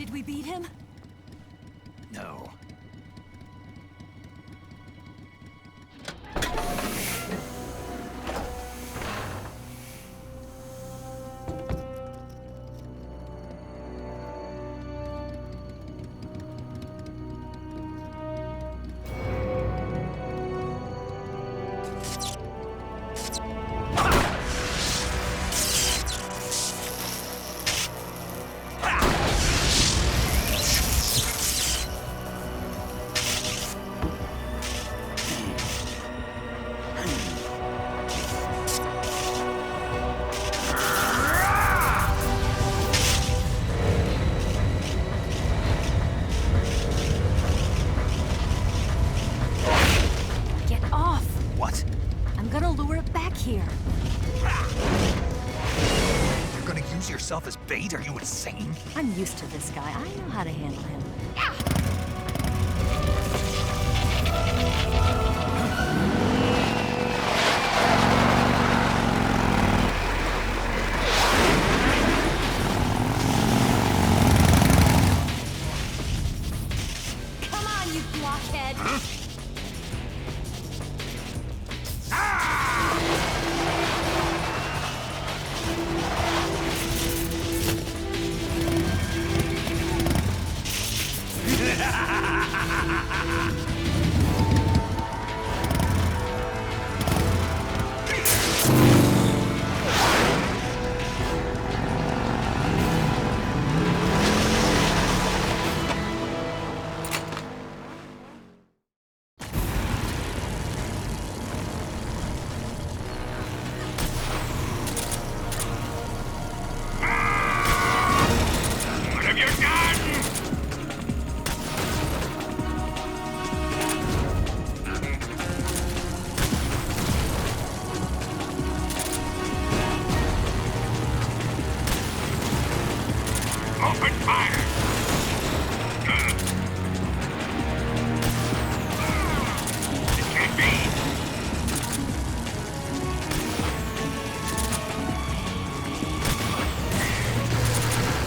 Did we beat him? No. Here. You're gonna use yourself as bait? Are you insane? I'm used to this guy. I know how to handle him. Come on, you blockhead! Huh? Open fire! It can't be!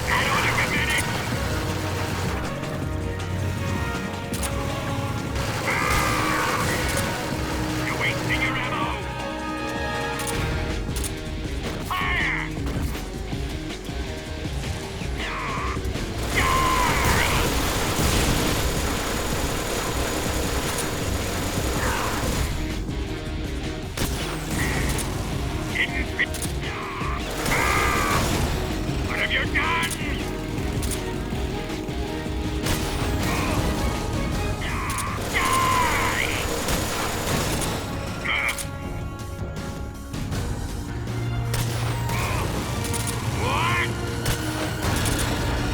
I don't have a minute! You're wasting your ammo! Fire! What have you done? What?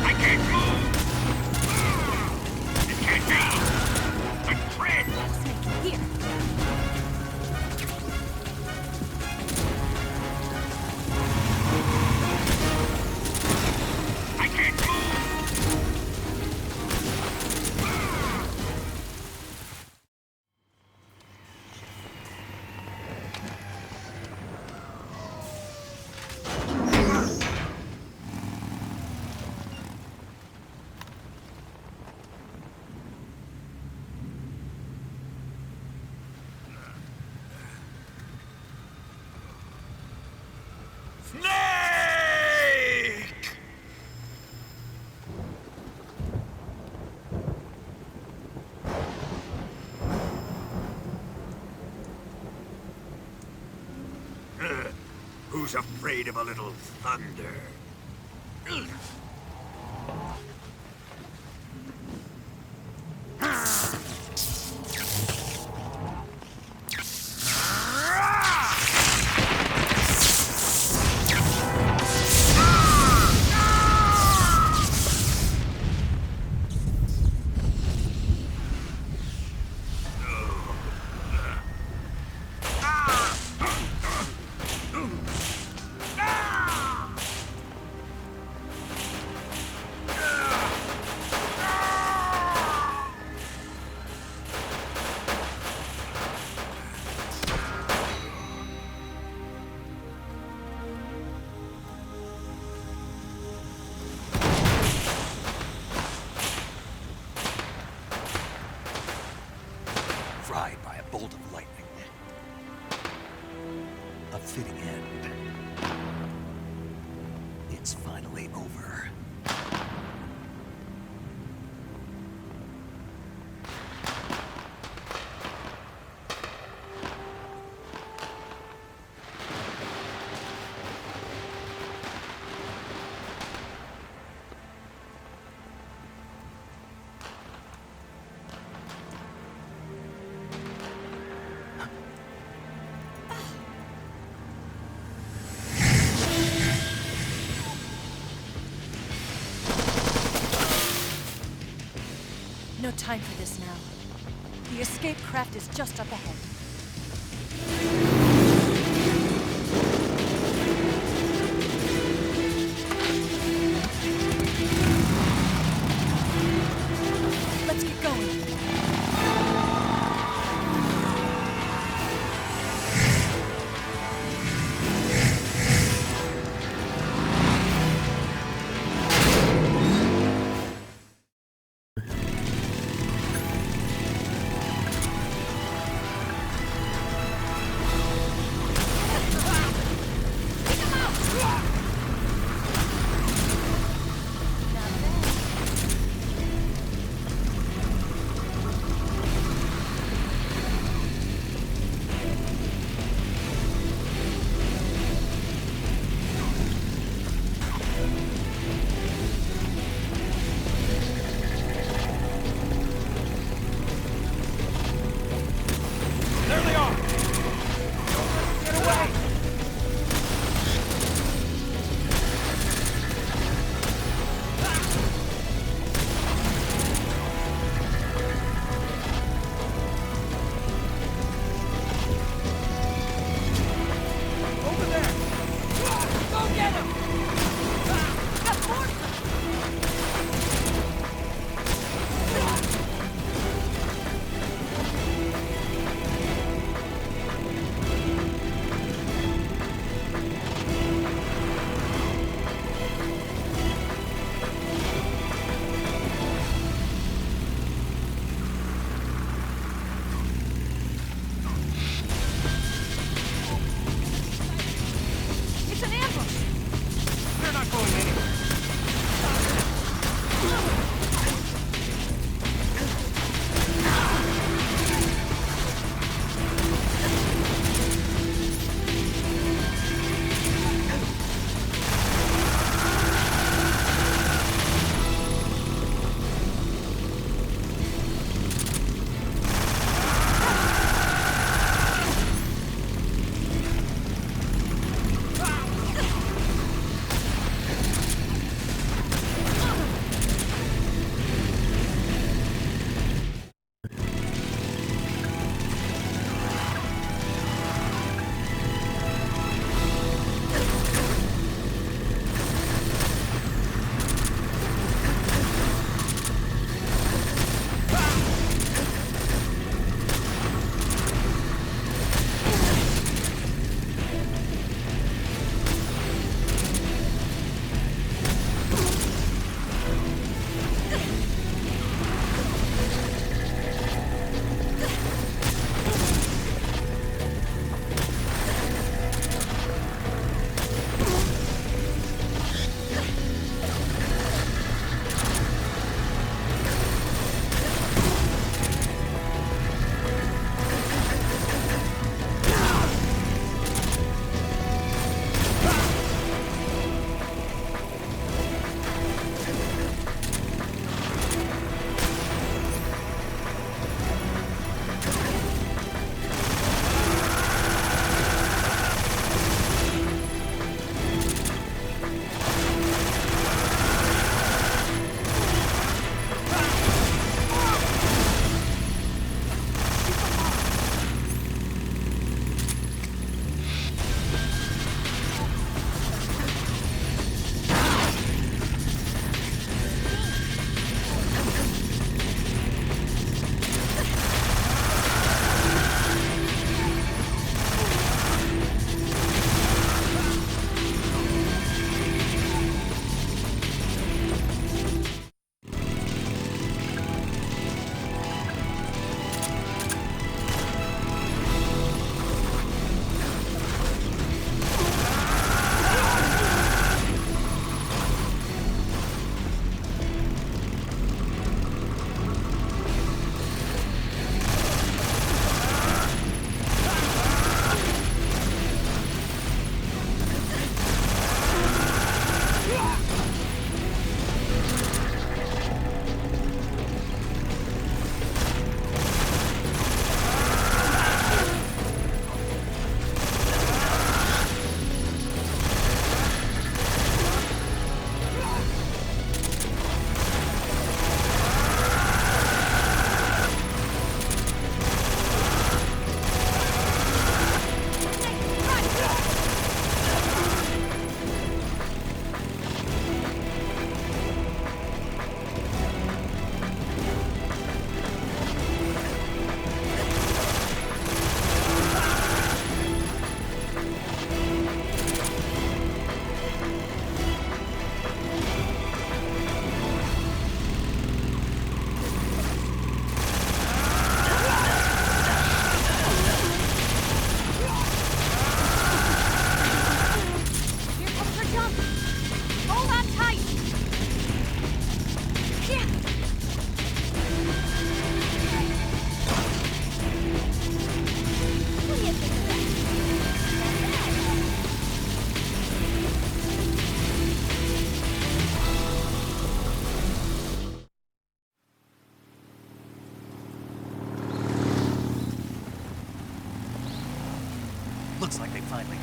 I can't move. It can't be. A thread. Here. I can't move. Snake! Who's afraid of a little thunder? It's finally over. No time for this now. The escape craft is just up ahead. Let's get going.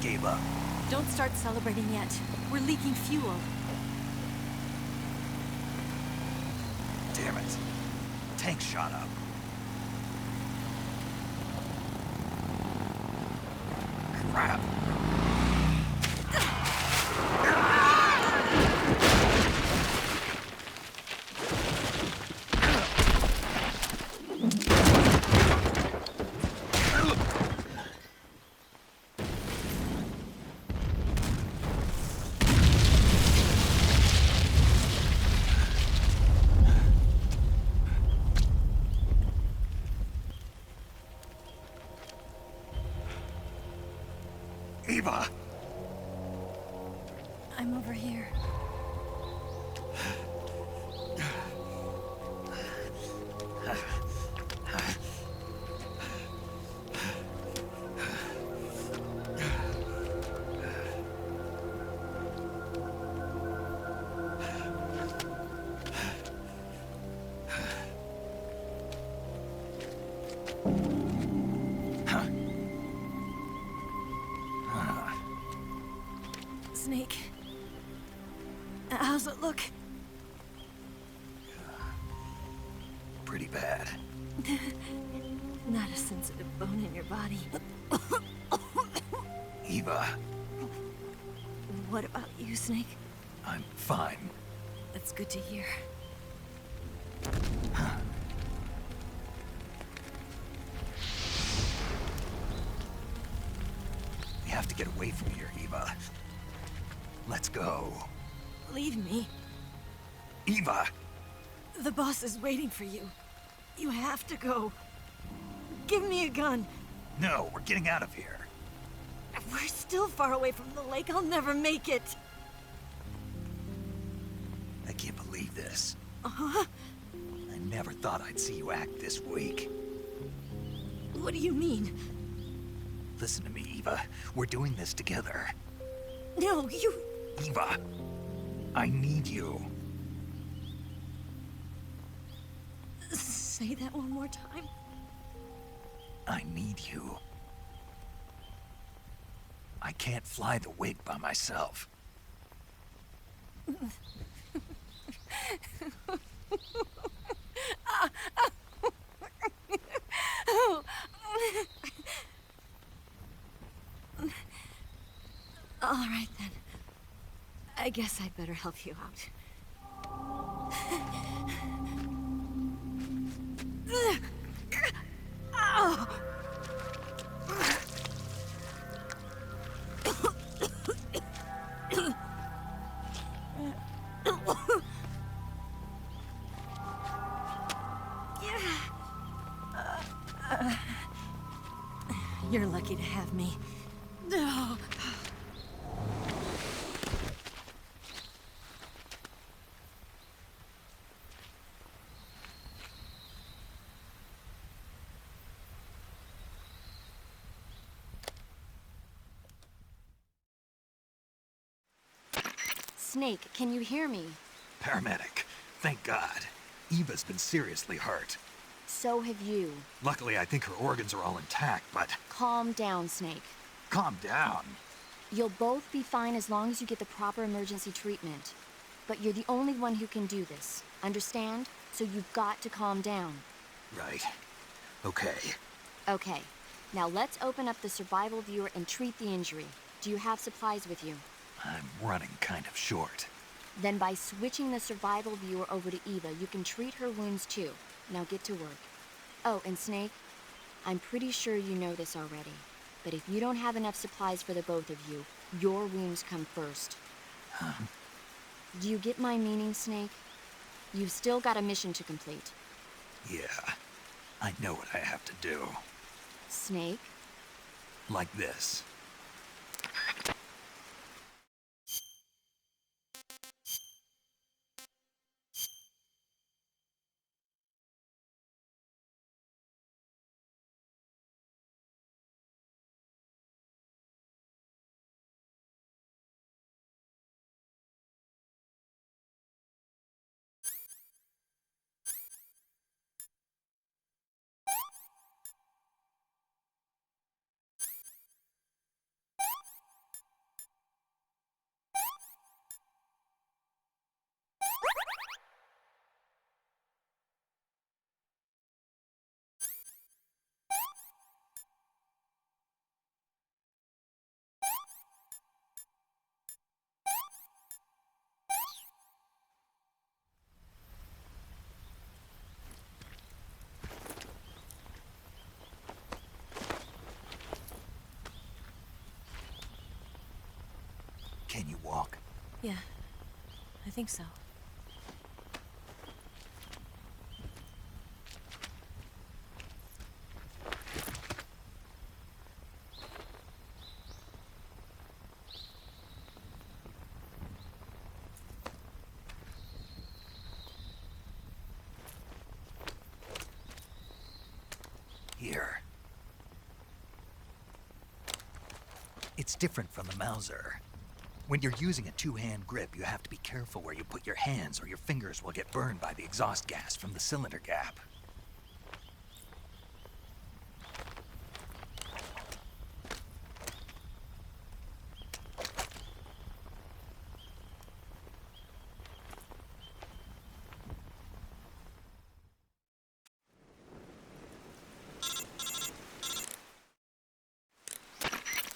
gave up. Don't start celebrating yet. We're leaking fuel. Damn it. Tank shot up. Crap. Eva! I'm over here. Snake. How's it look? Pretty bad. Not a sensitive bone in your body. Eva, What about you, Snake? I'm fine. That's good to hear. We have to get away from here, Eva. Let's go. Leave me. Eva! The boss is waiting for you. You have to go. Give me a gun. No, we're getting out of here. We're still far away from the lake. I'll never make it. I can't believe this. Uh-huh. I never thought I'd see you act this weak. What do you mean? Listen to me, Eva. We're doing this together. No, you... Eva, I need you. Say that one more time. I need you. I can't fly the wig by myself. All right, then. I guess I'd better help you out. Ow! You're lucky to have me. No. Snake, can you hear me? Paramedic, thank God. Eva's been seriously hurt. So have you. Luckily, I think her organs are all intact, but Calm down, Snake. calm down. You'll both be fine as long as you get the proper emergency treatment. But you're the only one who can do this. Understand? So you've got to calm down. Right. Okay. Okay. Now let's open up the survival viewer and treat the injury. Do you have supplies with you? I'm running kind of short. Then by switching the survival viewer over to Eva, you can treat her wounds too. Now get to work. Oh, and Snake, I'm pretty sure you know this already. But if you don't have enough supplies for the both of you, your wounds come first. Huh? Do you get my meaning, Snake? You've still got a mission to complete. Yeah. I know what I have to do. Snake? Like this. Can you walk? Yeah, I think so. Here. It's different from the Mauser. When you're using a two-hand grip, you have to be careful where you put your hands or your fingers will get burned by the exhaust gas from the cylinder gap.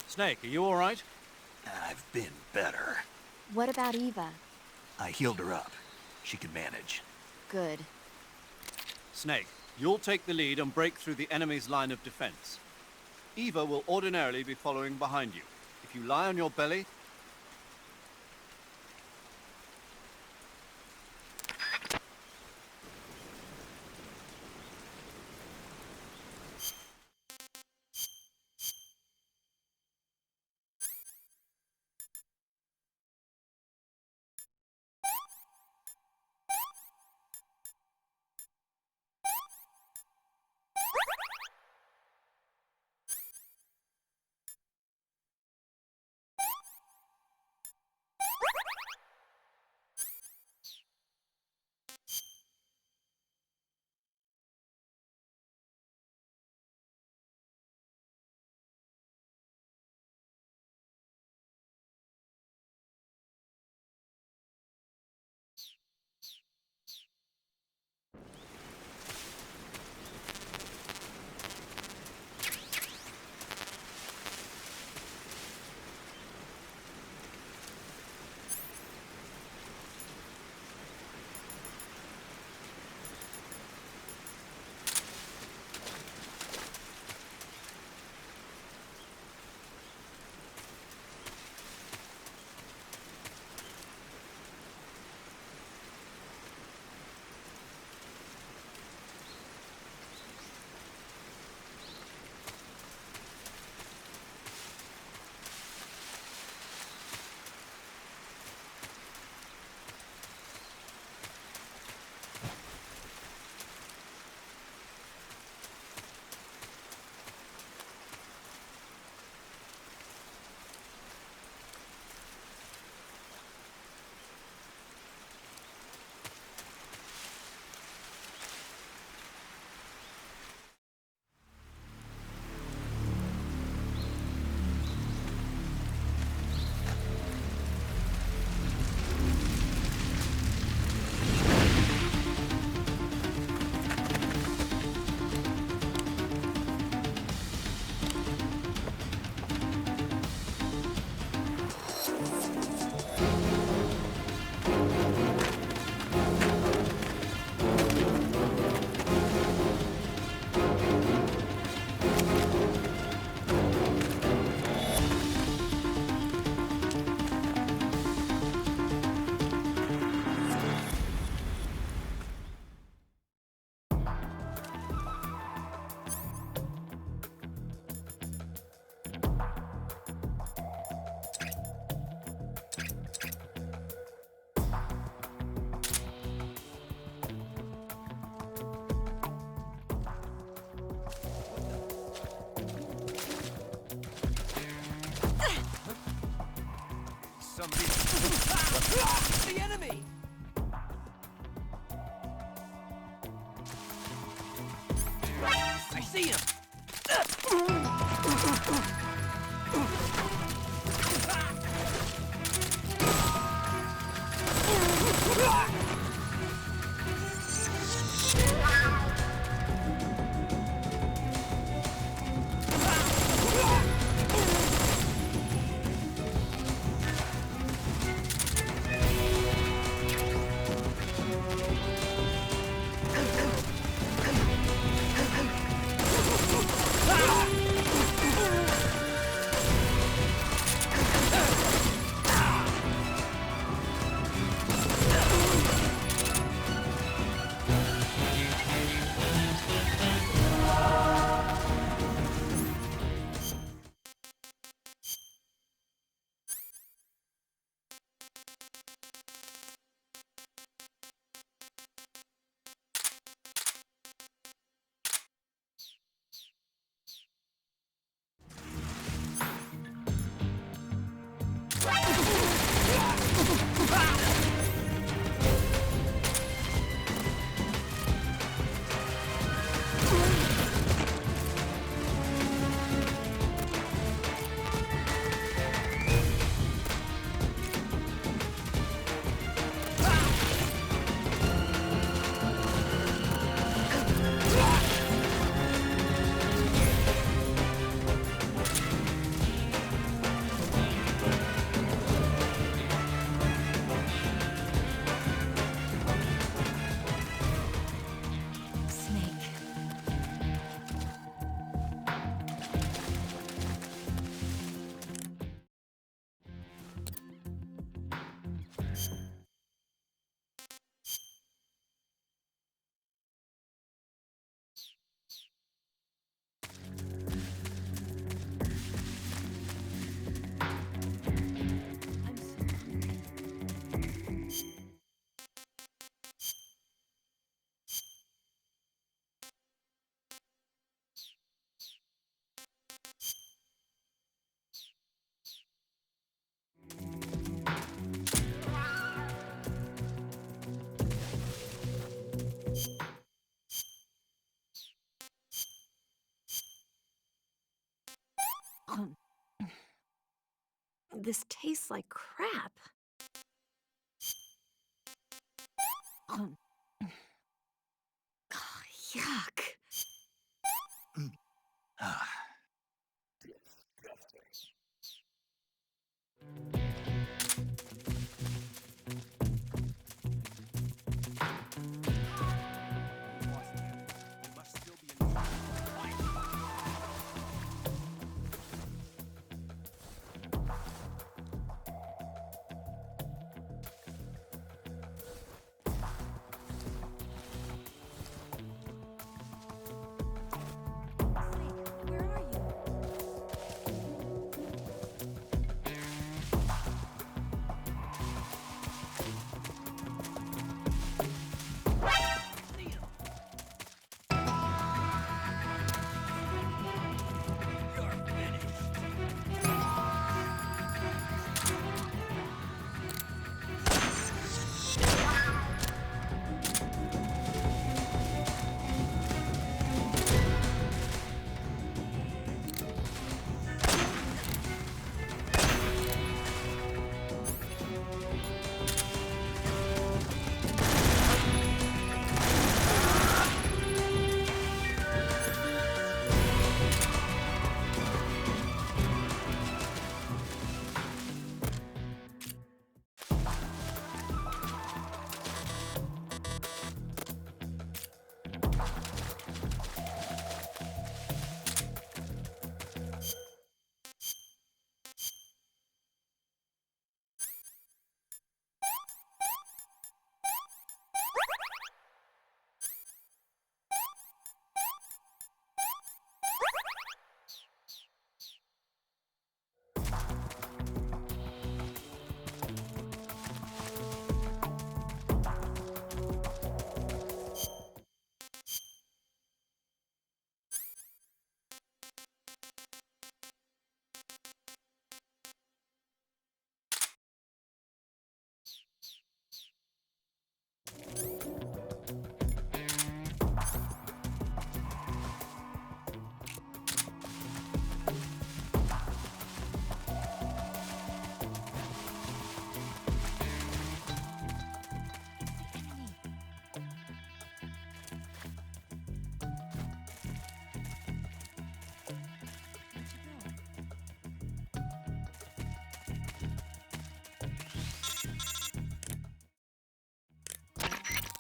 Snake, are you all right? I've been better. What about Eva? I healed her up. She can manage. Good. Snake, you'll take the lead and break through the enemy's line of defense. Eva will ordinarily be following behind you. If you lie on your belly, The enemy! I see him! Snake. I'm so hungry. This tastes like crap. Yuck. Ah. Where are you?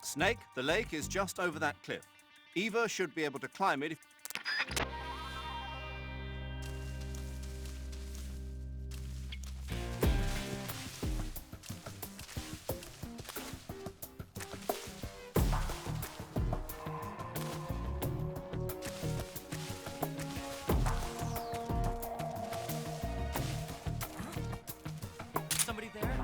Snake, the lake is just over that cliff. Eva should be able to climb it if... Somebody there?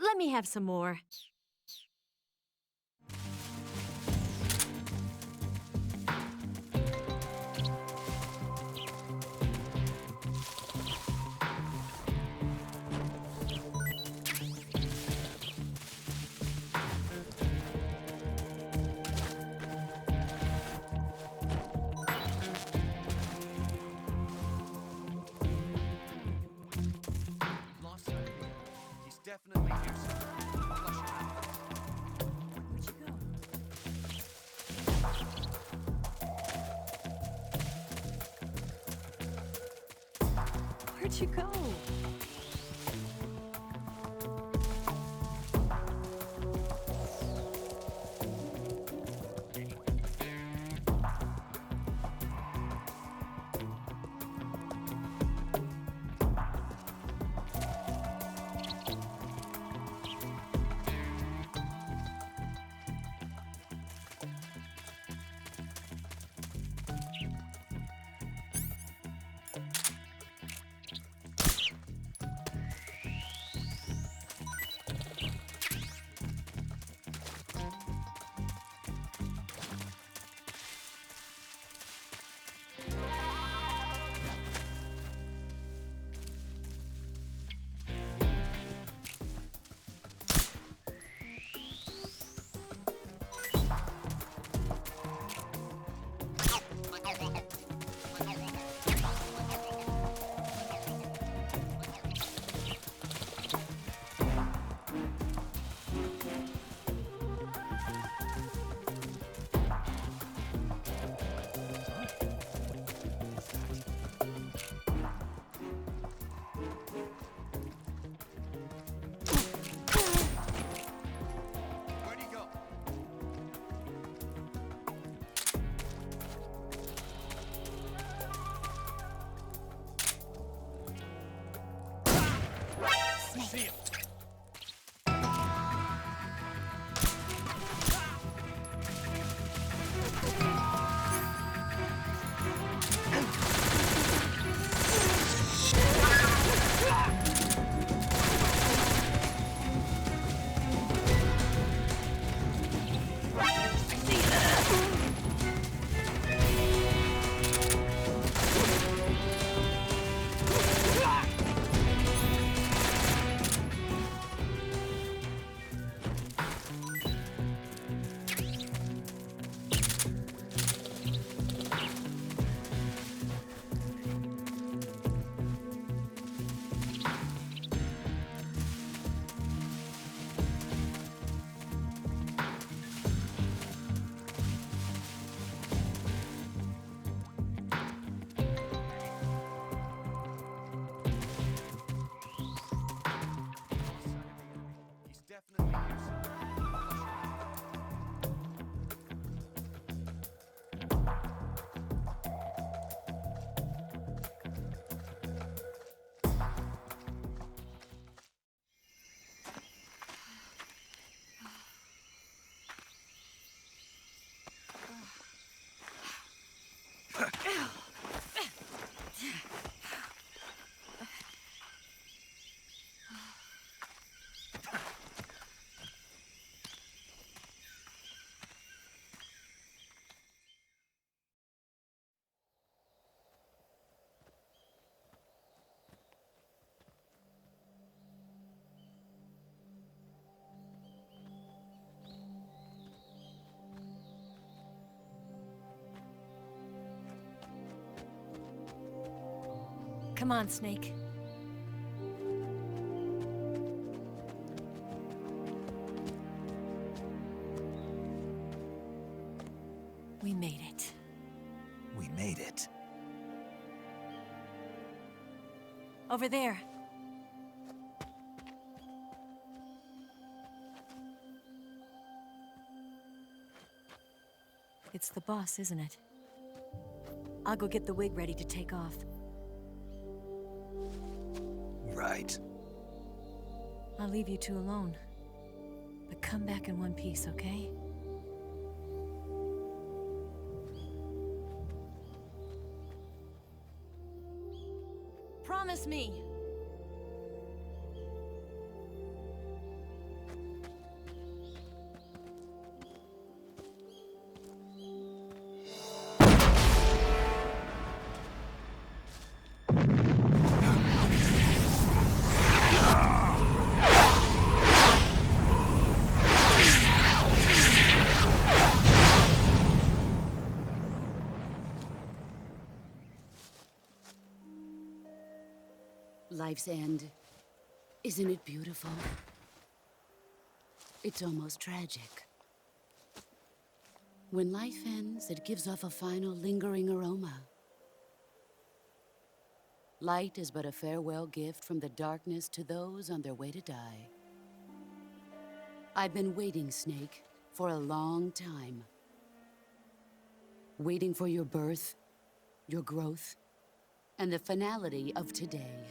Let me have some more. Lost sight of him. He's definitely here somewhere. Flush him out. Where'd you go? Where'd you go? Where'd he go? See him. He's definitely here somewhere. Flush him out. Come on, Snake. We made it. We made it. Over there. It's the boss, isn't it? I'll go get the wig ready to take off. Right. I'll leave you two alone. But come back in one piece, okay? Promise me! Life's end. Isn't it beautiful? It's almost tragic. When life ends, it gives off a final lingering aroma. Light is but a farewell gift from the darkness to those on their way to die. I've been waiting, Snake, for a long time. Waiting for your birth, your growth, and the finality of today.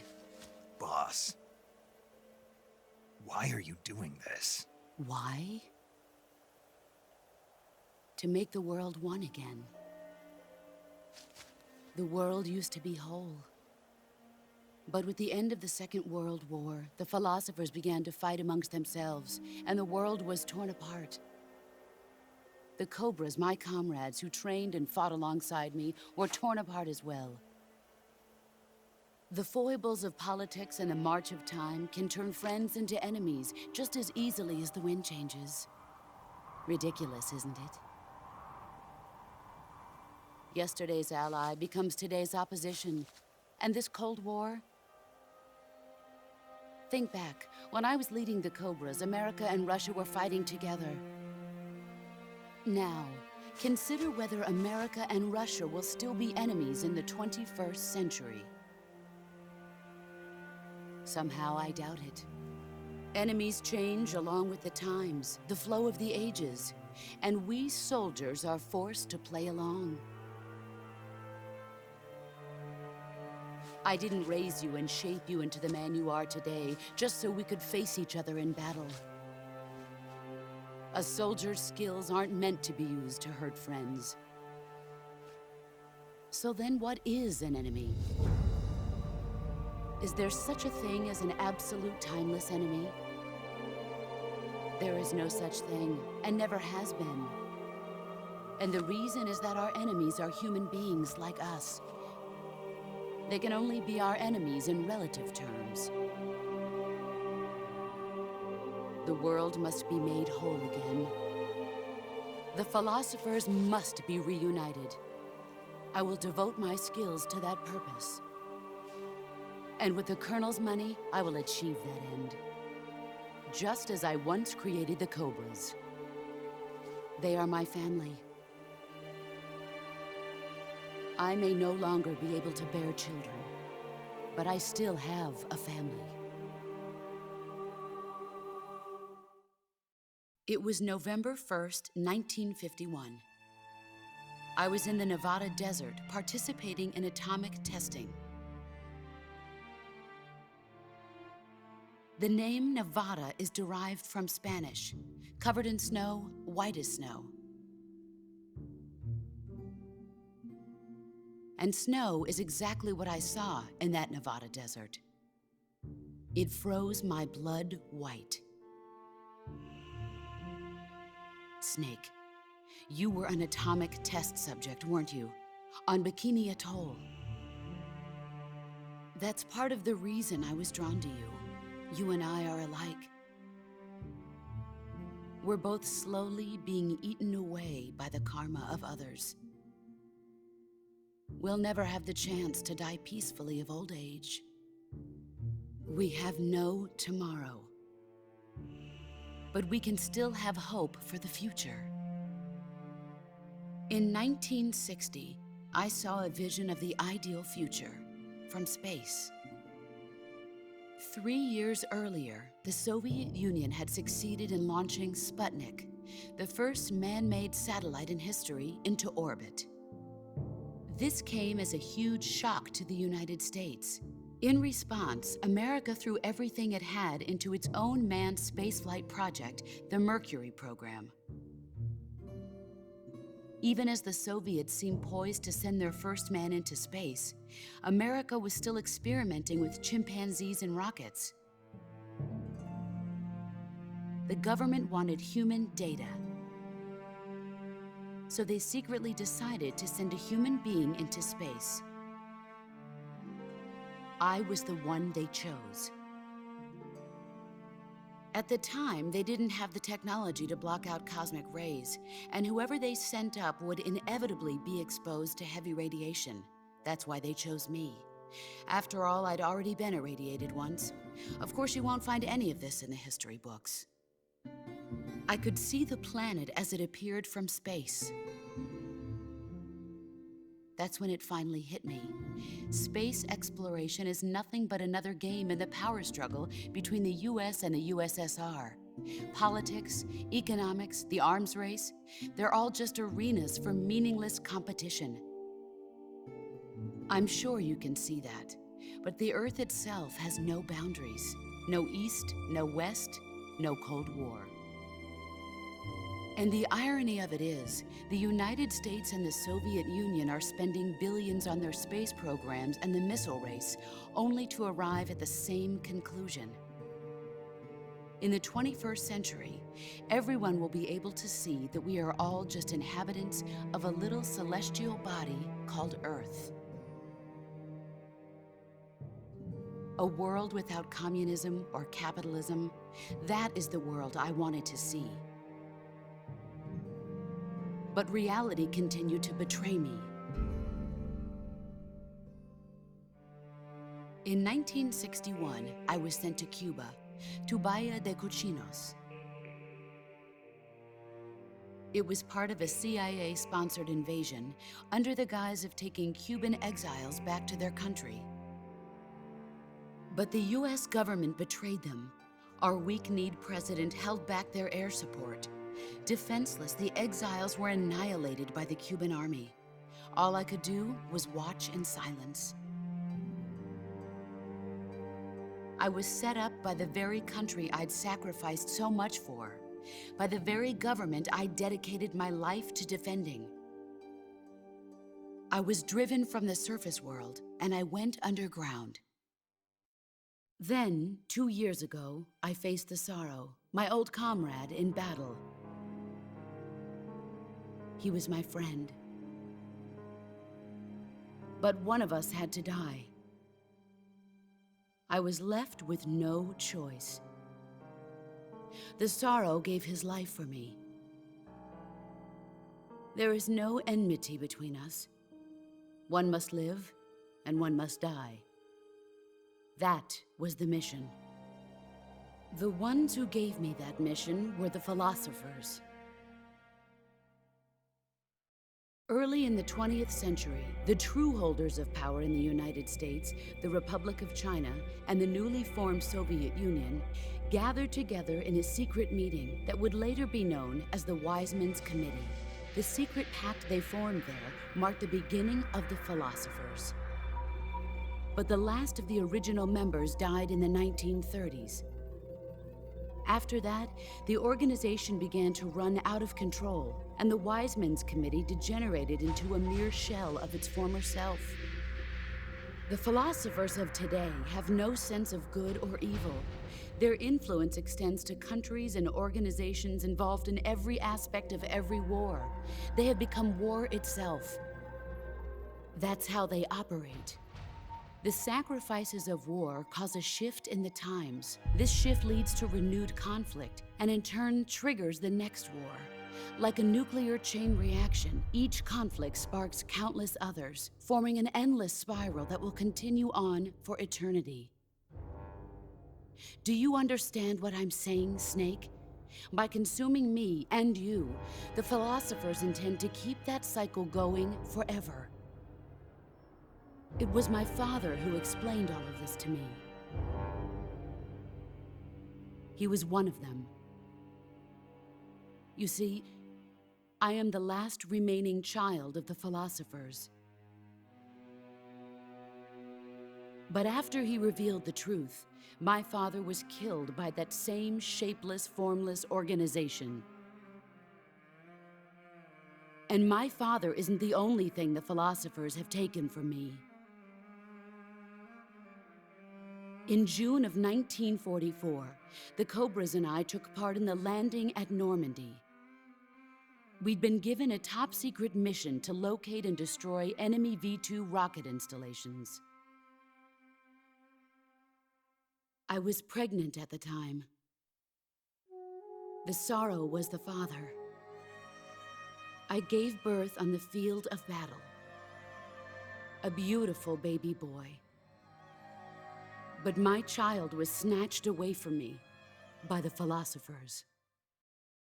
Boss. Why are you doing this? Why? To make the world one again. The world used to be whole. But with the end of the Second World War, the philosophers began to fight amongst themselves, and the world was torn apart. The Cobras, my comrades who trained and fought alongside me, were torn apart as well. The foibles of politics and the march of time can turn friends into enemies just as easily as the wind changes. Ridiculous, isn't it? Yesterday's ally becomes today's opposition. And this Cold War? Think back. When I was leading the Cobras, America and Russia were fighting together. Now, consider whether America and Russia will still be enemies in the 21st century. Somehow I doubt it. Enemies change along with the times, the flow of the ages, and we soldiers are forced to play along. I didn't raise you and shape you into the man you are today just so we could face each other in battle. A soldier's skills aren't meant to be used to hurt friends. So then what is an enemy? Is there such a thing as an absolute timeless enemy? There is no such thing, and never has been. And the reason is that our enemies are human beings like us. They can only be our enemies in relative terms. The world must be made whole again. The philosophers must be reunited. I will devote my skills to that purpose. And with the Colonel's money, I will achieve that end. Just as I once created the Cobras. They are my family. I may no longer be able to bear children, but I still have a family. It was November 1st, 1951. I was in the Nevada desert participating in atomic testing. The name Nevada is derived from Spanish, covered in snow, white as snow. And snow is exactly what I saw in that Nevada desert. It froze my blood white. Snake, you were an atomic test subject, weren't you? On Bikini Atoll. That's part of the reason I was drawn to you. You and I are alike. We're both slowly being eaten away by the karma of others. We'll never have the chance to die peacefully of old age. We have no tomorrow. But we can still have hope for the future. In 1960, I saw a vision of the ideal future from space. 3 years earlier, the Soviet Union had succeeded in launching Sputnik, the first man-made satellite in history into orbit. This came as a huge shock to the United States. In response, America threw everything it had into its own manned spaceflight project, the Mercury program. Even as the Soviets seemed poised to send their first man into space, America was still experimenting with chimpanzees and rockets. The government wanted human data. So they secretly decided to send a human being into space. I was the one they chose. At the time, they didn't have the technology to block out cosmic rays, and whoever they sent up would inevitably be exposed to heavy radiation. That's why they chose me. After all, I'd already been irradiated once. Of course, you won't find any of this in the history books. I could see the planet as it appeared from space. That's when it finally hit me. Space exploration is nothing but another game in the power struggle between the US and the USSR. Politics, economics, the arms race, they're all just arenas for meaningless competition. I'm sure you can see that, but the Earth itself has no boundaries. No East, no West, no Cold War. And the irony of it is, the United States and the Soviet Union are spending billions on their space programs and the missile race, only to arrive at the same conclusion. In the 21st century, everyone will be able to see that we are all just inhabitants of a little celestial body called Earth. A world without communism or capitalism, that is the world I wanted to see. But reality continued to betray me. In 1961, I was sent to Cuba, to Bahia de Cochinos. It was part of a CIA-sponsored invasion under the guise of taking Cuban exiles back to their country. But the US government betrayed them. Our weak-kneed president held back their air support. Defenseless, the exiles were annihilated by the Cuban army. All I could do was watch in silence. I was set up by the very country I'd sacrificed so much for, by the very government I dedicated my life to defending. I was driven from the surface world, and I went underground. Then, 2 years ago, I faced the Sorrow, my old comrade in battle. He was my friend. But one of us had to die. I was left with no choice. The Sorrow gave his life for me. There is no enmity between us. One must live, and one must die. That was the mission. The ones who gave me that mission were the philosophers. Early in the 20th century, the true holders of power in the United States, the Republic of China, and the newly formed Soviet Union gathered together in a secret meeting that would later be known as the Wise Men's Committee. The secret pact they formed there marked the beginning of the philosophers. But the last of the original members died in the 1930s. After that, the organization began to run out of control, and the Wise Men's Committee degenerated into a mere shell of its former self. The philosophers of today have no sense of good or evil. Their influence extends to countries and organizations involved in every aspect of every war. They have become war itself. That's how they operate. The sacrifices of war cause a shift in the times. This shift leads to renewed conflict, and in turn triggers the next war. Like a nuclear chain reaction, each conflict sparks countless others, forming an endless spiral that will continue on for eternity. Do you understand what I'm saying, Snake? By consuming me and you, the philosophers intend to keep that cycle going forever. It was my father who explained all of this to me. He was one of them. You see, I am the last remaining child of the philosophers. But after he revealed the truth, my father was killed by that same shapeless, formless organization. And my father isn't the only thing the philosophers have taken from me. In June of 1944, the Cobras and I took part in the landing at Normandy. We'd been given a top-secret mission to locate and destroy enemy V-2 rocket installations. I was pregnant at the time. The sorrow was the father. I gave birth on the field of battle. A beautiful baby boy. But my child was snatched away from me by the philosophers.